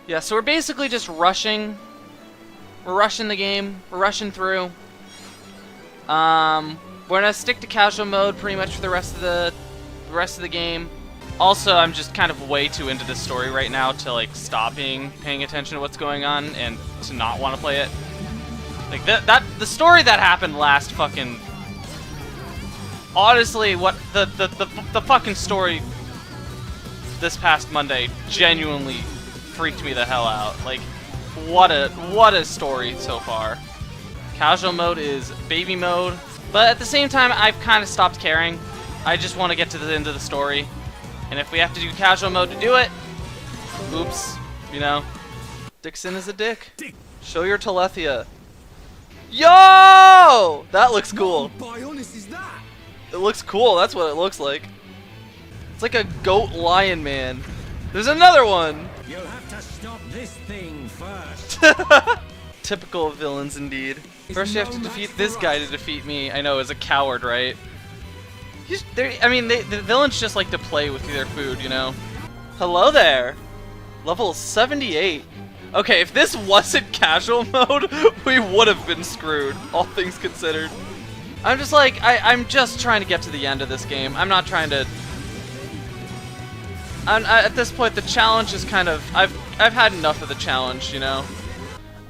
Yeah, so we're basically just rushing. We're rushing the game. We're rushing through. We're gonna stick to casual mode pretty much for the rest of the game. Also, I'm just kind of way too into this story right now to like stop paying attention to what's going on and to not want to play it. Like the story that happened last fucking. Honestly, what the fucking story this past Monday genuinely freaked me the hell out. Like, what a story so far. Casual mode is baby mode, but at the same time, I've kind of stopped caring. I just want to get to the end of the story, and if we have to do casual mode to do it, oops, you know. Dixon is a dick. Show your Telethia. Yo! That looks cool. What bionis is that? It looks cool, that's what it looks like. It's like a goat lion man. There's another one! You'll have to stop this thing first. Typical of villains indeed. First you have to defeat this guy to defeat me. I know, as a coward, right? The villains just like to play with their food, you know? Hello there! Level 78. Okay, if this wasn't casual mode, we would have been screwed, all things considered. I'm just like, I'm just trying to get to the end of this game. I'm not trying to... at this point, the challenge is kind of... I've had enough of the challenge, you know?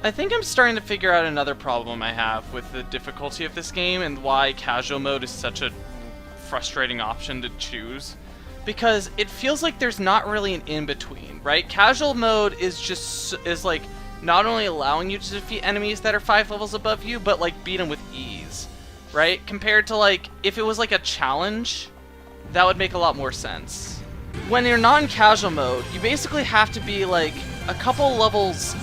I think I'm starting to figure out another problem I have with the difficulty of this game and why casual mode is such a frustrating option to choose. Because it feels like there's not really an in-between, right? Casual mode is like not only allowing you to defeat enemies that are 5 levels above you, but like beat them with ease, right? Compared to like, if it was like a challenge, that would make a lot more sense. When you're not in casual mode, you basically have to be like a couple levels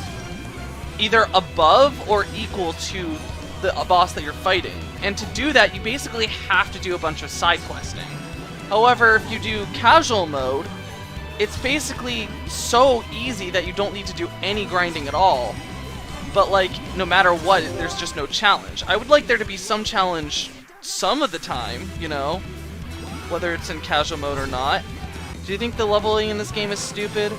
either above or equal to the boss that you're fighting. And to do that, you basically have to do a bunch of side questing. However, if you do casual mode, it's basically so easy that you don't need to do any grinding at all. But like, no matter what, there's just no challenge. I would like there to be some challenge some of the time, you know? Whether it's in casual mode or not. Do you think the leveling in this game is stupid?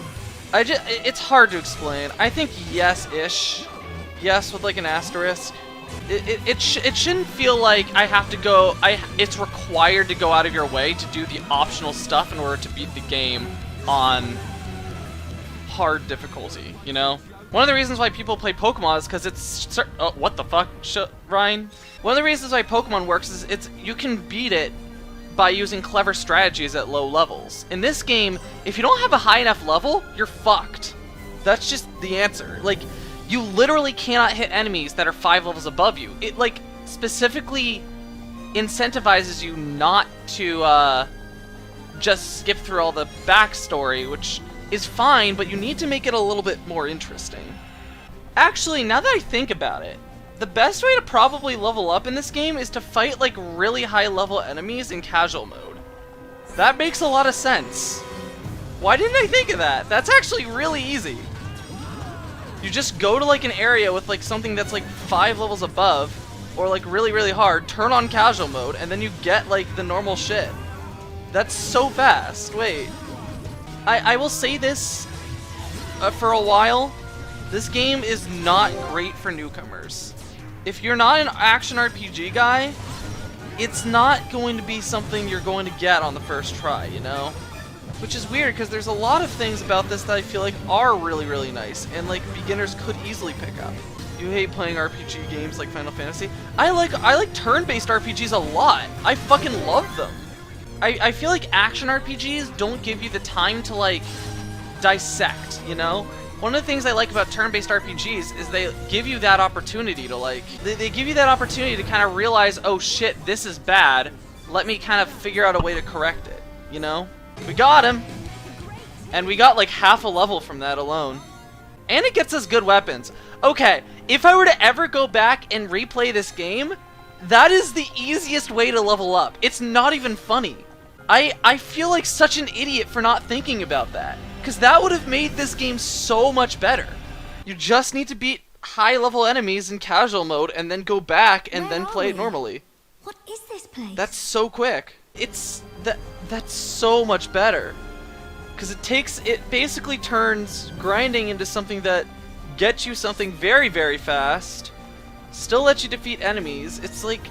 It's hard to explain. I think yes-ish. Yes with like an asterisk. It shouldn't feel like I have to go, it's required to go out of your way to do the optional stuff in order to beat the game on hard difficulty, you know? One of the reasons why people play Pokemon is because it's, oh, what the fuck, Ryan? One of the reasons why Pokemon works is you can beat it by using clever strategies at low levels. In this game, if you don't have a high enough level, you're fucked. That's just the answer. Like, you literally cannot hit enemies that are 5 levels above you. It, like, specifically incentivizes you not to, just skip through all the backstory, which is fine, but you need to make it a little bit more interesting. Actually, now that I think about it, the best way to probably level up in this game is to fight, like, really high-level enemies in casual mode. That makes a lot of sense. Why didn't I think of that? That's actually really easy. You just go to like an area with like something that's like 5 levels above, or like really, really hard, turn on casual mode, and then you get like the normal shit. That's so fast. Wait. I will say this for a while. This game is not great for newcomers. If you're not an action RPG guy, it's not going to be something you're going to get on the first try, you know? Which is weird, because there's a lot of things about this that I feel like are really, really nice, and like beginners could easily pick up. You hate playing RPG games like Final Fantasy? I like turn-based RPGs a lot. I fucking love them. I feel like action RPGs don't give you the time to like dissect, you know? One of the things I like about turn-based RPGs is they give you that opportunity to like, they give you that opportunity to kind of realize, oh shit, this is bad. Let me kind of figure out a way to correct it, you know? We got him! And we got like half a level from that alone. And it gets us good weapons. Okay, if I were to ever go back and replay this game, that is the easiest way to level up. It's not even funny. I feel like such an idiot for not thinking about that. Because that would have made this game so much better. You just need to beat high-level enemies in casual mode and then go back and then play it normally. What is this place? That's so quick. That's so much better. Because it basically turns grinding into something that gets you something very, very fast, still lets you defeat enemies. It's like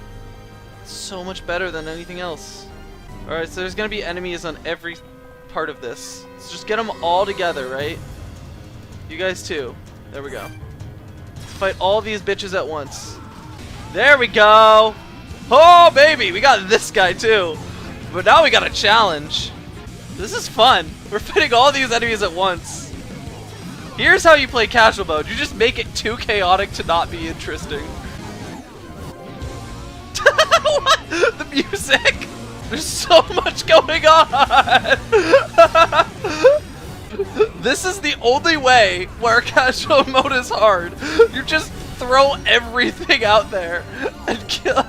so much better than anything else. Alright, so there's gonna be enemies on every part of this. So just get them all together, right? You guys too. There we go. Let's fight all these bitches at once. There we go! Oh baby, we got this guy too. But now we got a challenge. This is fun. We're fighting all these enemies at once. Here's how you play casual mode. You just make it too chaotic to not be interesting. What? The music? There's so much going on! This is the only way where casual mode is hard. You just throw everything out there and kill.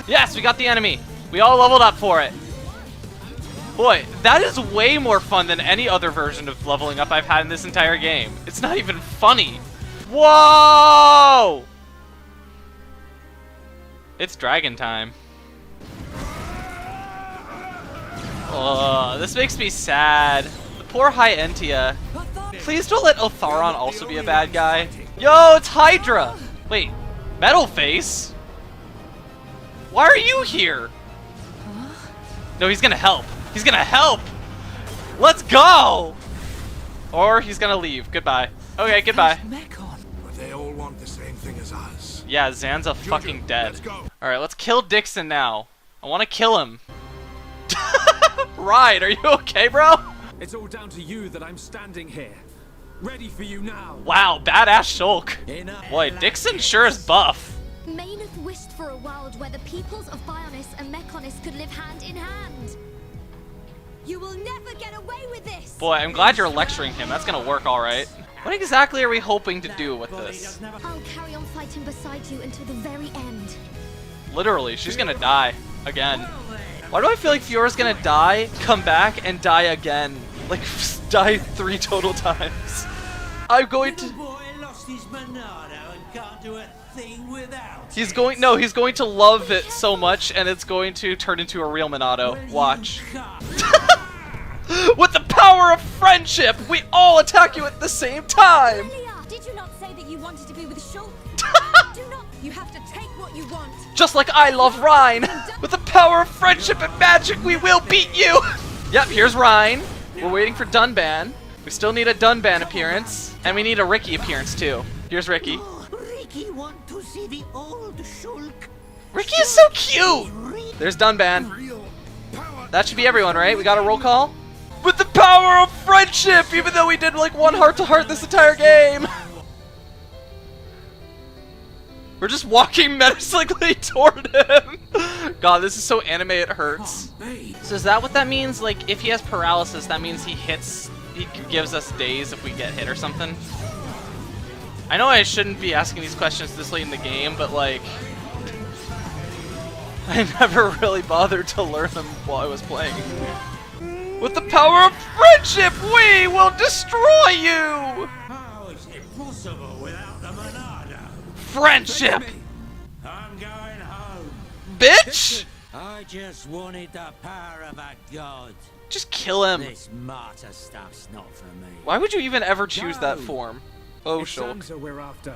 Yes, we got the enemy. We all leveled up for it. Boy, that is way more fun than any other version of leveling up I've had in this entire game. It's not even funny. Whoa! It's dragon time. Oh, this makes me sad. The poor High Entia. Please don't let Otharon also be a bad guy. Yo, it's Hydra! Wait, Metal Face? Why are you here? No, he's gonna help. He's gonna help! Let's go! Or he's gonna leave. Goodbye. Okay, goodbye. But they all want the same thing as us. Yeah, Zanza fucking dead. Alright, let's kill Dixon now. I wanna kill him. Ryan, are you okay, bro? It's all down to you that I'm standing here. Ready for you now. Wow, badass Shulk. Boy, Dixon sure is buff. Maynooth wished for a world where the peoples of Bionis and Mechonis could live hand in hand. You will never get away with this! Boy, I'm glad you're lecturing him. That's gonna work alright. What exactly are we hoping to do with this? I'll carry on fighting beside you until the very end. Literally, she's gonna die. Again. Why do I feel like Fiora's gonna die, come back, and die again? Like, die 3 total times. I'm going to... Boy lost his Monado and can't do a thing without He's going to love it so much, and it's going to turn into a real Monado. Watch. With the power of friendship, we all attack you at the same time! Lilia, did you not say that you wanted to be with Shulk? Do not. You have to take what you want. Just like I love Rhine! With the power of friendship and magic, we will beat you! Yep, here's Rhine. We're waiting for Dunban. We still need a Dunban appearance, and we need a Ricky appearance too. Here's Ricky. Ricky want to see the old Shulk. Ricky is so cute! There's Dunban. That should be everyone, right? We got a roll call? With the power of friendship, even though we did like one heart-to-heart this entire game! We're just walking menacingly toward him! God, this is so anime it hurts. So is that what that means? Like, if he has paralysis, that means he gives us days if we get hit or something? I know I shouldn't be asking these questions this late in the game, but like... I never really bothered to learn them while I was playing. With the power of friendship, we will destroy you! How is it possible without the Monado? Friendship! I'm going home. Bitch! I just wanted the power of a god. Just kill him. This martyr stuff's not for me. Why would you even ever choose that form? Oh, It's Shulk. Sansa we're after,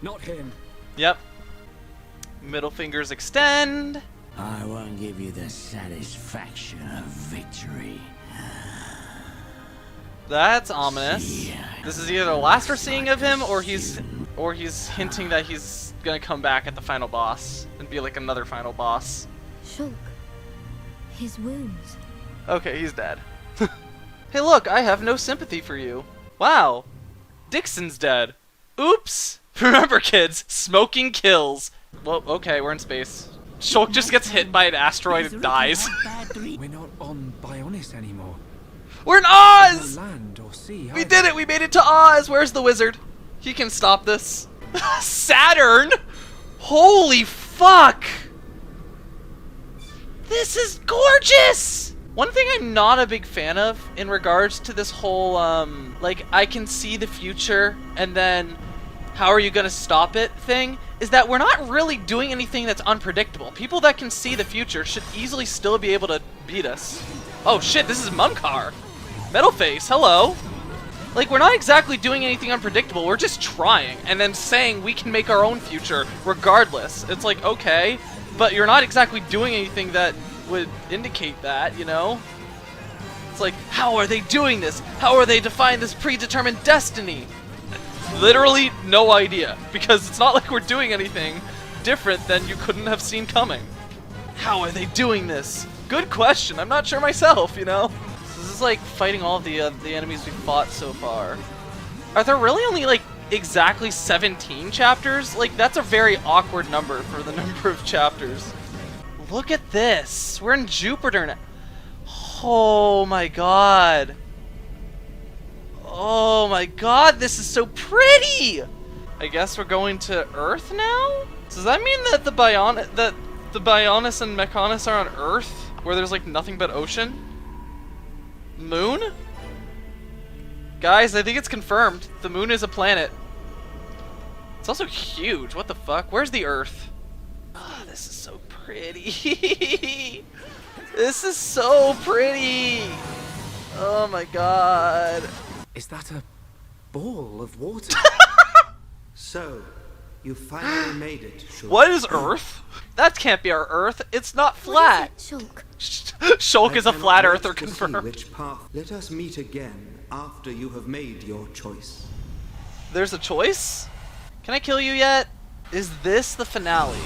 not him. Yep. Middle fingers extend. I won't give you the satisfaction of victory. That's ominous. This is either the last we're seeing of him, or he's hinting that he's gonna come back at the final boss and be like another final boss. Shulk. His wounds. Okay, he's dead. Hey look, I have no sympathy for you. Wow. Dixon's dead. Oops. Remember kids, smoking kills. Well, okay, we're in space. Shulk just gets hit by an asteroid and dies. We're not on Bionis anymore. We're in No Oz! land or sea. We did it! We made it to Oz! Where's the wizard? He can stop this. Saturn? Holy fuck! This is gorgeous! One thing I'm not a big fan of in regards to this whole, like, I can see the future and then how are you gonna stop it thing, is that we're not really doing anything that's unpredictable. People that can see the future should easily still be able to beat us. Oh shit, this is Mumkar. Metalface, hello. Like, we're not exactly doing anything unpredictable, we're just trying, and then saying we can make our own future regardless. It's like, okay, but you're not exactly doing anything that would indicate that, you know? It's like, how are they doing this? How are they defying this predetermined destiny? Literally no idea, because it's not like we're doing anything different than you couldn't have seen coming. How are they doing this? Good question, I'm not sure myself, you know? This is like fighting all of the enemies we've fought so far. Are there really only like exactly 17 chapters? Like, that's a very awkward number for the number of chapters. Look at this. We're in Jupiter now. Oh my god. Oh my god, this is so pretty! I guess we're going to Earth now? Does that mean that the Bionis and Mechonis are on Earth? Where there's like nothing but ocean? Moon? Guys, I think it's confirmed. The moon is a planet. It's also huge. What the fuck? Where's the Earth? Oh, this is so pretty. This is so pretty. Oh my god. Is that a ball of water? So, you finally made it, Shulk. What is Earth? That can't be our Earth. It's not flat. What is it, Shulk is a I flat cannot earther wait to see confirmed. which path. Let us meet again after you have made your choice. There's a choice? Can I kill you yet? Is this the finale?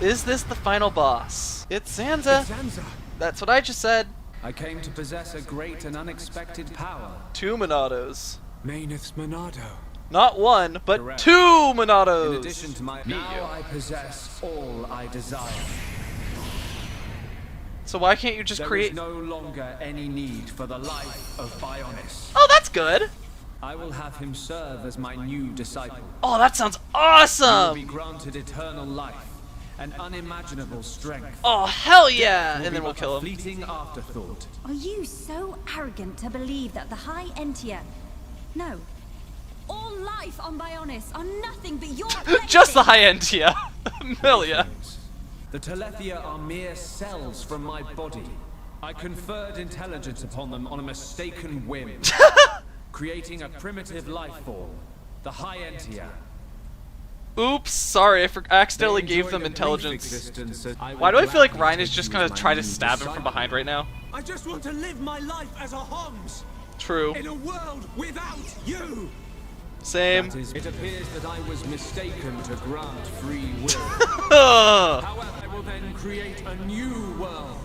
Is this the final boss? It's Zanza. It's Zanza. That's what I just said. I came to possess a great and unexpected power. 2 Monados. Mayneth's Monado. Not one, but Correct. 2 Monados. In addition to my... Now I possess all I desire. So why can't you just There is create... no longer any need for the life of Bionis. Oh, that's good. I will have him serve as my new disciple. Oh, that sounds He will awesome. be granted eternal life and unimaginable strength. Oh, hell yeah. Will And be then we'll but kill a him. fleeting afterthought. Are you so arrogant to believe that the High Entia... No. All life on Bionis are nothing but your Just the blessing. high end, yeah. Melia. The Telethia are mere cells from my body. I conferred intelligence upon them on a mistaken whim, creating a primitive life form, the High Entia. Oops, sorry, I accidentally They gave enjoyed them a brief intelligence. existence that I Why will do I feel like gladly Ryan is take just you gonna as my try to new stab him from disciple. behind right now? I just want to live my life as a Homs True. in a world without you. Same. That is, it appears that I was mistaken to grant free will. Ugh. However, I will then create a new world,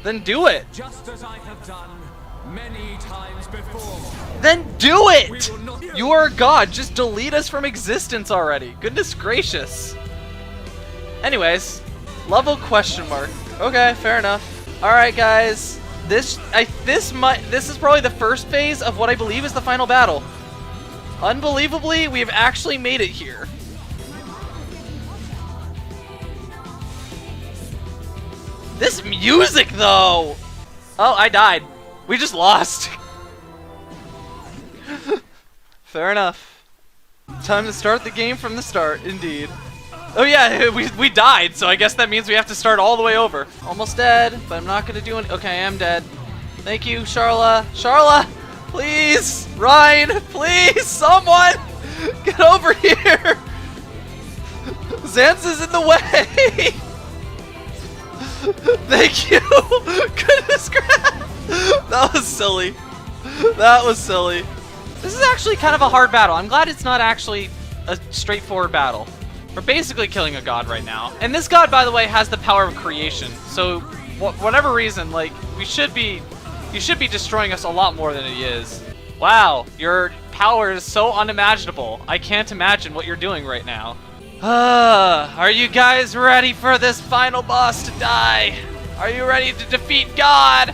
Then do it. just as I have done many times before. Then do it! We will not- You are a god, just delete us from existence already. Goodness gracious. Anyways, level question mark. Okay, fair enough. Alright guys, this is probably the first phase of what I believe is the final battle. Unbelievably, we have actually made it here. This music though! Oh, I died. We just lost. Fair enough. Time to start the game from the start, indeed. Oh yeah, we died, so I guess that means we have to start all the way over. Almost dead, but I'm not gonna do it. Okay, I am dead. Thank you, Sharla. Sharla, please! Ryan, please! Someone! Get over here! Zanza's in the way! Thank you! Goodness gracious! That was silly. That was silly. This is actually kind of a hard battle. I'm glad it's not actually a straightforward battle. We're basically killing a god right now. And this god, by the way, has the power of creation. So, whatever reason, like, you should be destroying us a lot more than he is. Wow, your power is so unimaginable. I can't imagine what you're doing right now. Are you guys ready for this final boss to die? Are you ready to defeat God?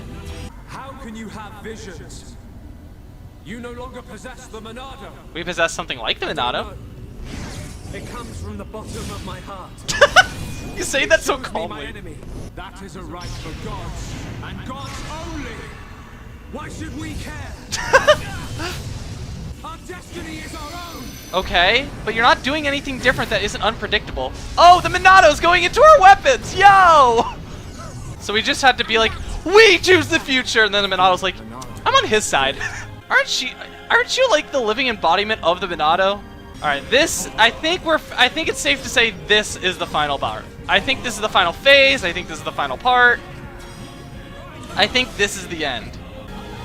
How can you have visions? You no longer possess the Monado. We possess something like the Monado. No. It comes from the bottom of my heart. You say that so Choose me my calmly. enemy. That is a right for gods, and gods only. Why should we care? Our destiny is our own. Okay, but you're not doing anything different that isn't unpredictable. Oh, the Monado's going into our weapons! Yo! So we just had to be like, We choose the future! And then the Minado's like, I'm on his side. Aren't you like the living embodiment of the Minado? Alright, this, I think it's safe to say this is the final part. I think this is the final phase, I think this is the final part. I think this is the end.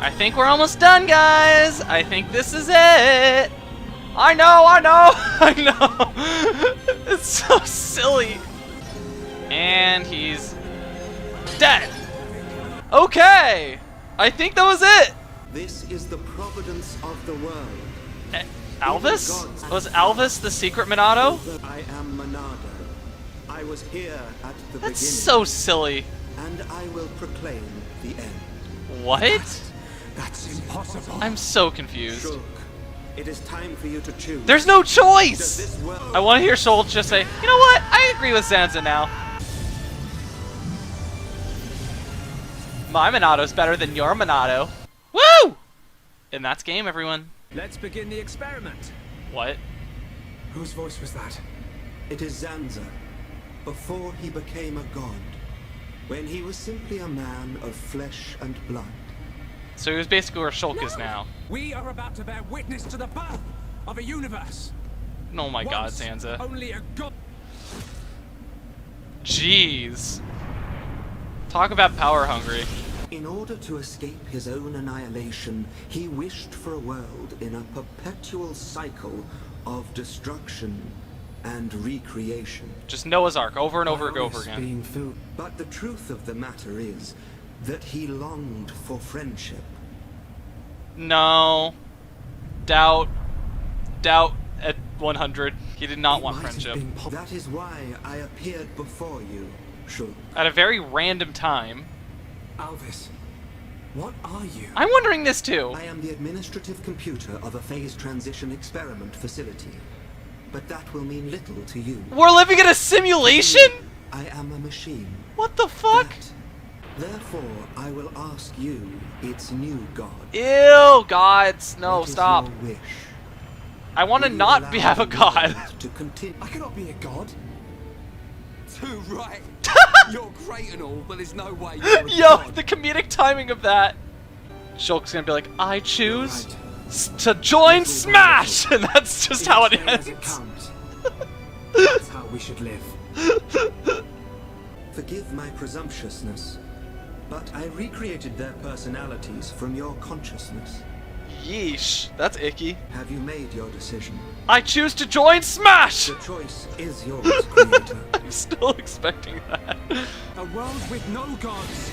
I think we're almost done, guys! I think this is it! I know! I know! It's so silly. And he's dead. Okay! I think that was it! This is the providence of the world. Alvis? Was Alvis the secret Minado? I am Minado. I was here at the beginning. That's so silly. And I will proclaim the end. What? That's impossible. I'm so confused. Shulk, it is time for you to choose. There's no Does choice! this world... I want to hear Shulk just say, you know what? I agree with Zanza now. My Minado's better than your Minado. Woo! And that's game, everyone. Let's begin the experiment. What? Whose voice was that? It is Zanza, before he became a god, when he was simply a man of flesh and blood. So he was basically where Shulk is now. We are about to bear witness to the birth of a universe. Oh my god, Once, Zanza. Only a god. Jeez. Talk about power hungry. In order to escape his own annihilation, he wished for a world in a perpetual cycle of destruction and recreation. Just Noah's Ark over and over and over Bionis again. being filled. But the truth of the matter is that he longed for friendship. No. Doubt. Doubt at 100. He did not It want might have friendship. been po- That is why I appeared before you, Shulk. At a very random time. Alvis, what are you? I'm wondering this too. I am the administrative computer of a phase transition experiment facility. But that will mean little to you. We're living in a simulation? I am a machine. What the fuck? Therefore, I will ask you, its new god. Ew, gods. No, what is stop. your wish? I want to Will you not allow have a the god. world to continue. I cannot be a god. Too right. You're great and all, but there's no way you're a Yo, god. the comedic timing of that. Shulk's gonna be like, I choose Right. to join Smash! And that's just how it Each day as ends. it comes. That's how we should live. Forgive my presumptuousness, but I recreated their personalities from your consciousness. Yeesh, that's icky. Have you made your decision? I choose to join Smash! The choice is yours, creator. I'm still expecting that. A world with no gods.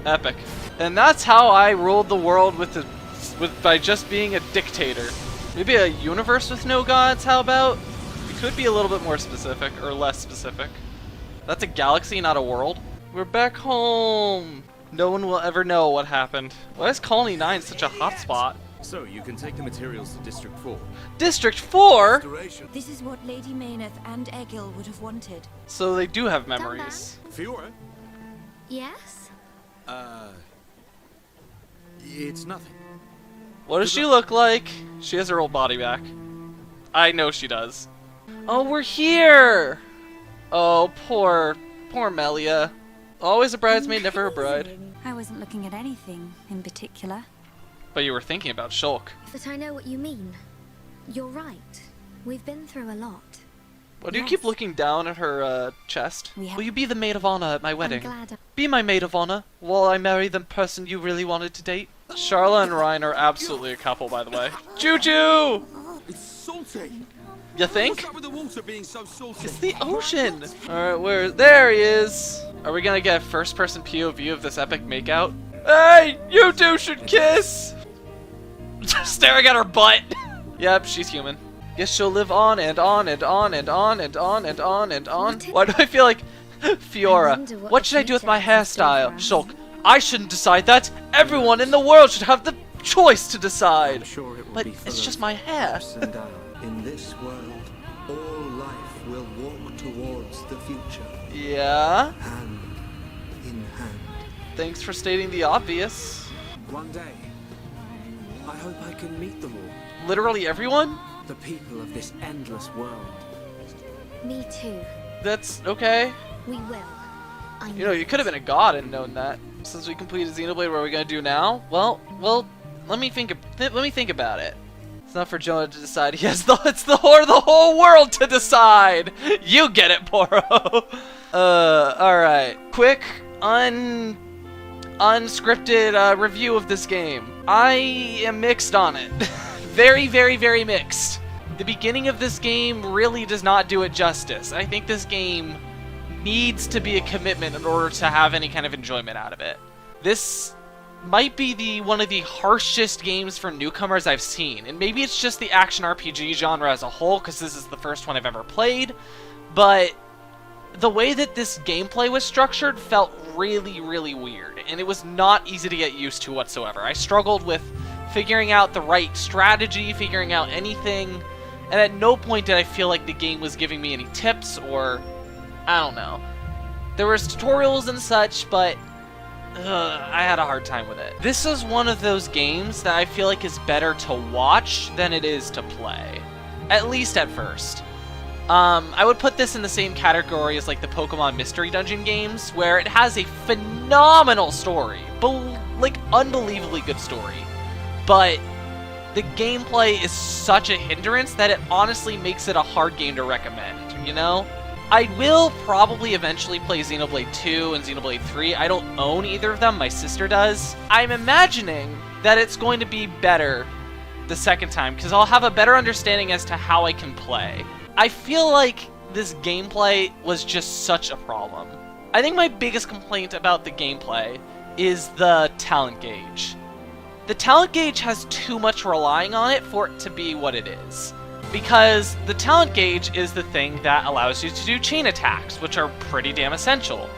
Epic. And that's how I ruled the world by just being a dictator. Maybe a universe with no gods, how about? It could be a little bit more specific, or less specific. That's a galaxy, not a world. We're back home! No one will ever know what happened. Why is Colony 9 such a hot spot? So, you can take the materials to District 4. District 4? Restoration. This is what Lady Mayneth and Egil would have wanted. So they do have memories. Fiora? Yes? It's nothing. What does she look like? She has her old body back. I know she does. Oh, we're here! Oh, poor Melia. Always a bridesmaid, never a bride. I wasn't looking at anything in particular. But you were thinking about Shulk. But I know what you mean. You're right. We've been through a lot. Why do you Yes. keep looking down at her chest? We have- Will you be the maid of honor at my wedding? I'm glad. Be my maid of honor while I marry the person you really wanted to date? Charla and Ryan are absolutely a couple, by the way. Juju! It's salty. You think? What's up with the water being so salty? It's the ocean! Alright, there he is! Are we gonna get first-person POV of this epic makeout? Hey! You two should kiss! Just staring at her butt! Yep, she's human. Guess she'll live on and on and on and on and on and on and on. Why do I feel like Fiora? wonder what What the should I do with future my has in store hairstyle? for us. Shulk, I shouldn't decide that. Everyone in the world should have the choice to decide. I'm sure it will But be full it's of just my hair. ups and downs. In this world, all life will walk towards the future, Yeah? hand in hand. Thanks for stating the obvious. One day, I hope I can meet them all. Literally everyone? The people of this endless world. Me too. That's okay. We will. You know, you could have been a god and known that. Since we completed Xenoblade, what are we gonna do now? Well, let me think about it. It's not for Jonah to decide. It's the whole world to decide. You get it, Poro. All right. Quick, unscripted review of this game. I am mixed on it. Very, very, very mixed. The beginning of this game really does not do it justice. I think this game needs to be a commitment in order to have any kind of enjoyment out of it. This might be one of the harshest games for newcomers I've seen, and maybe it's just the action RPG genre as a whole, because this is the first one I've ever played, but the way that this gameplay was structured felt really, really weird, and it was not easy to get used to whatsoever. I struggled with figuring out the right strategy, figuring out anything, and at no point did I feel like the game was giving me any tips, or I don't know. There was tutorials and such, but I had a hard time with it. This is one of those games that I feel like is better to watch than it is to play. At least at first. I would put this in the same category as like the Pokemon Mystery Dungeon games, where it has a phenomenal story, like unbelievably good story, but the gameplay is such a hindrance that it honestly makes it a hard game to recommend, you know? I will probably eventually play Xenoblade 2 and Xenoblade 3. I don't own either of them, my sister does. I'm imagining that it's going to be better the second time, because I'll have a better understanding as to how I can play. I feel like this gameplay was just such a problem. I think my biggest complaint about the gameplay is the talent gauge. The talent gauge has too much relying on it for it to be what it is. Because the talent gauge is the thing that allows you to do chain attacks, which are pretty damn essential.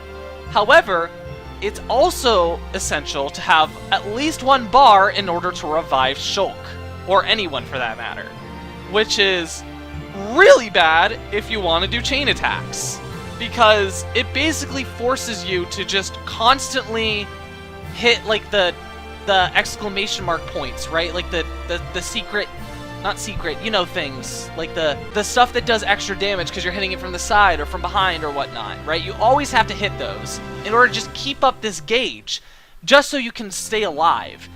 However, it's also essential to have at least one bar in order to revive Shulk, or anyone for that matter, which is really bad if you want to do chain attacks, because it basically forces you to just constantly hit like the exclamation mark points, right? Like the secret, not secret, you know, things like the stuff that does extra damage because you're hitting it from the side or from behind or whatnot, right? You always have to hit those in order to just keep up this gauge, just so you can stay alive.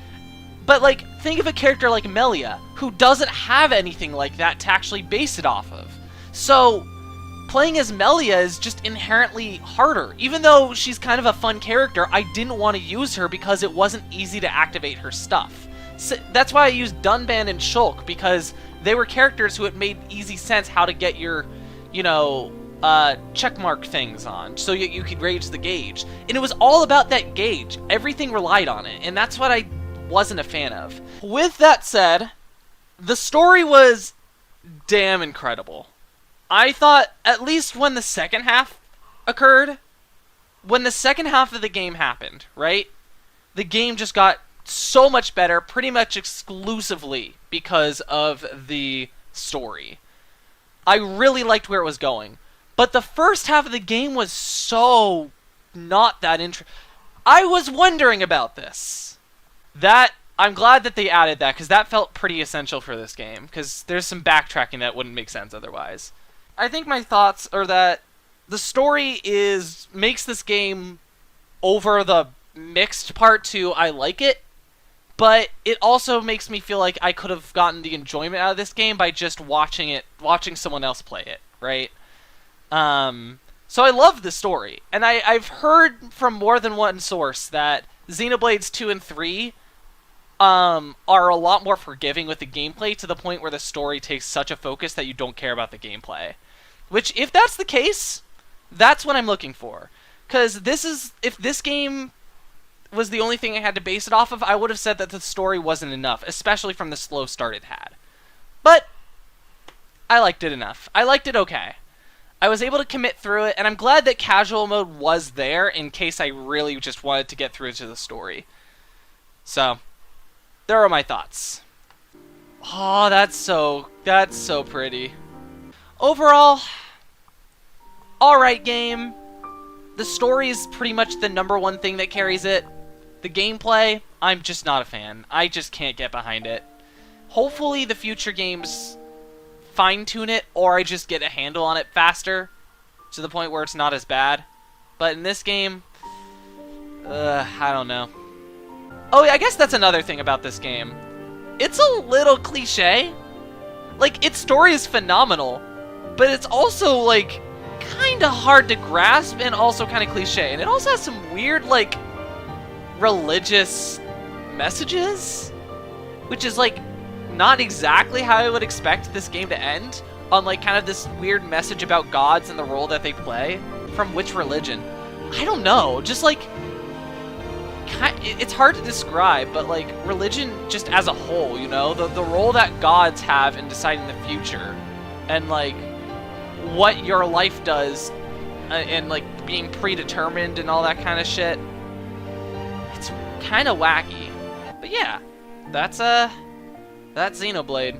But like, think of a character like Melia, who doesn't have anything like that to actually base it off of. So playing as Melia is just inherently harder. Even though she's kind of a fun character, I didn't want to use her because it wasn't easy to activate her stuff. So that's why I used Dunban and Shulk, because they were characters who it made easy sense how to get your, you know, checkmark things on, so you could raise the gauge. And it was all about that gauge. Everything relied on it, and that's what I wasn't a fan of. With that said, the story was damn incredible. I thought, at least when the second half occurred, when the second half of the game happened, right? The game just got so much better, pretty much exclusively because of the story. I really liked where it was going. But the first half of the game was so not that interesting. I was wondering about this. I'm glad that they added that, because that felt pretty essential for this game, because there's some backtracking that wouldn't make sense otherwise. I think my thoughts are that the story makes this game over the mixed part to I like it, but it also makes me feel like I could have gotten the enjoyment out of this game by just watching someone else play it, right? So I love the story, and I've heard from more than one source that Xenoblades 2 and 3 are a lot more forgiving with the gameplay, to the point where the story takes such a focus that you don't care about the gameplay. Which, if that's the case, that's what I'm looking for. Because if this game was the only thing I had to base it off of, I would have said that the story wasn't enough, especially from the slow start it had. But I liked it enough. I liked it okay. I was able to commit through it, and I'm glad that casual mode was there in case I really just wanted to get through to the story. So, there are my thoughts. Oh, that's so pretty. Overall, alright game. The story is pretty much the #1 thing that carries it. The gameplay, I'm just not a fan. I just can't get behind it. Hopefully the future games fine-tune it, or I just get a handle on it faster, to the point where it's not as bad. But in this game, I don't know. Oh, yeah, I guess that's another thing about this game. It's a little cliche. Like, its story is phenomenal, but it's also, like, kind of hard to grasp and also kind of cliche. And it also has some weird, like, religious messages, which is, like, not exactly how I would expect this game to end, on, like, kind of this weird message about gods and the role that they play. From which religion? I don't know, just, like, it's hard to describe, but, like, religion just as a whole, you know? The role that gods have in deciding the future, and, like, what your life does, and, like, being predetermined and all that kind of shit. It's kind of wacky. But yeah, that's Xenoblade.